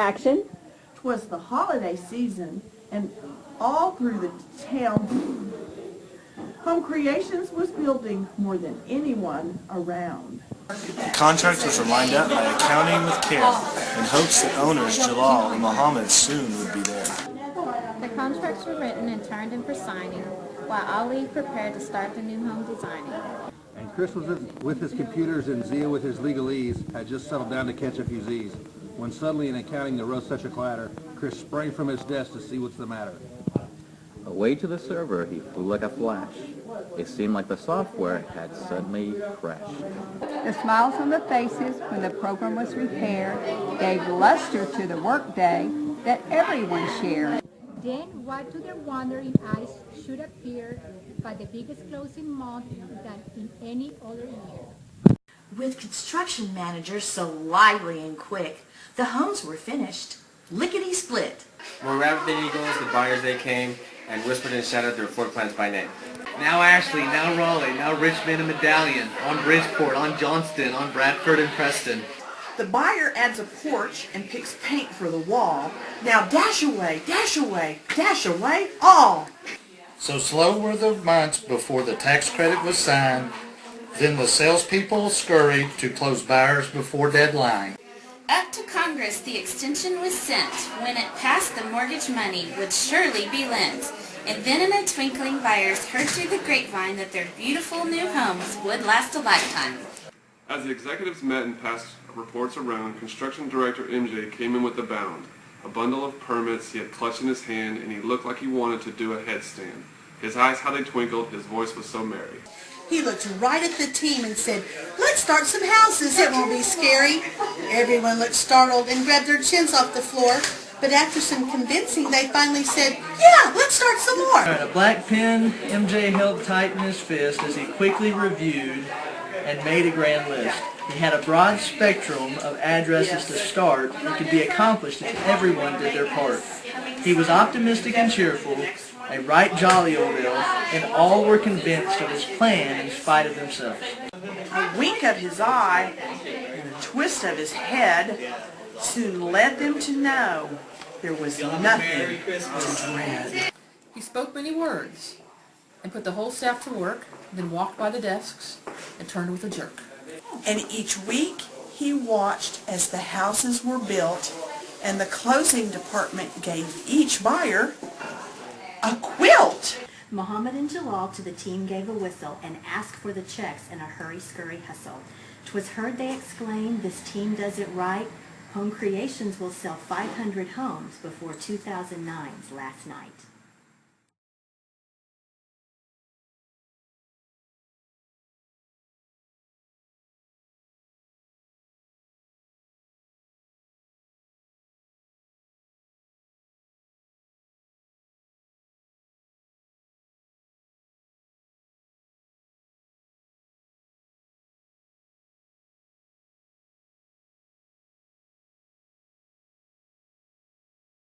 Action. 'Twas the holiday season, and all through the town, Home Creations was building more than anyone around. The contractors were lined up by accounting with care, in hopes that owners Jalal and Muhammad soon would be there. The contracts were written and turned in for signing, while Ali prepared to start the new home designing. And Chris was with his computers and Zia with his legalese had just settled down to catch a few Z's, when suddenly in accounting there rose such a clatter, Chris sprang from his desk to see what's the matter. Away to the server, he flew like a flash. It seemed like the software had suddenly crashed. The smiles on the faces when the program was repaired gave luster to the workday that everyone shared. Then what to their wondering eyes should appear but the biggest closing month than in any other year. With construction managers so lively and quick, the homes were finished, lickety-split. More rapid than eagles, the buyers they came, and whispered and shouted their floor plans by name. Now Ashley, now Raleigh, now Richmond and Medallion, on Bridgeport, on Johnston, on Bradford and Preston. The buyer adds a porch and picks paint for the wall. Now dash away, dash away, dash away, all. So slow were the months before the tax credit was signed. Then the salespeople scurried to close buyers before deadline. Up to Congress the extension was sent. When it passed, the mortgage money would surely be lent. And then in a twinkling, buyers heard through the grapevine that their beautiful new homes would last a lifetime. As the executives met and passed reports around, Construction Director MJ came in with a bound. A bundle of permits he had clutched in his hand, and he looked like he wanted to do a headstand. His eyes, how they twinkled, his voice was so merry. He looked right at the team and said, "Let's start some houses, it won't be scary." Everyone looked startled and grabbed their chins off the floor, but after some convincing they finally said, "Yeah, let's start some more." A black pen MJ held tight in his fist as he quickly reviewed and made a grand list. He had a broad spectrum of addresses to start that could be accomplished if everyone did their part. He was optimistic and cheerful, a right jolly old elf, and all were convinced of his plan in spite of themselves. A wink of his eye and a twist of his head soon led them to know there was nothing to dread. He spoke many words and put the whole staff to work, then walked by the desks and turned with a jerk. And each week he watched as the houses were built, and the closing department gave each buyer a quilt. Muhammad and Jalal to the team gave a whistle and asked for the checks in a hurry-scurry hustle. 'Twas heard they exclaimed, "This team does it right. Home Creations will sell 500 homes before 2009's last night."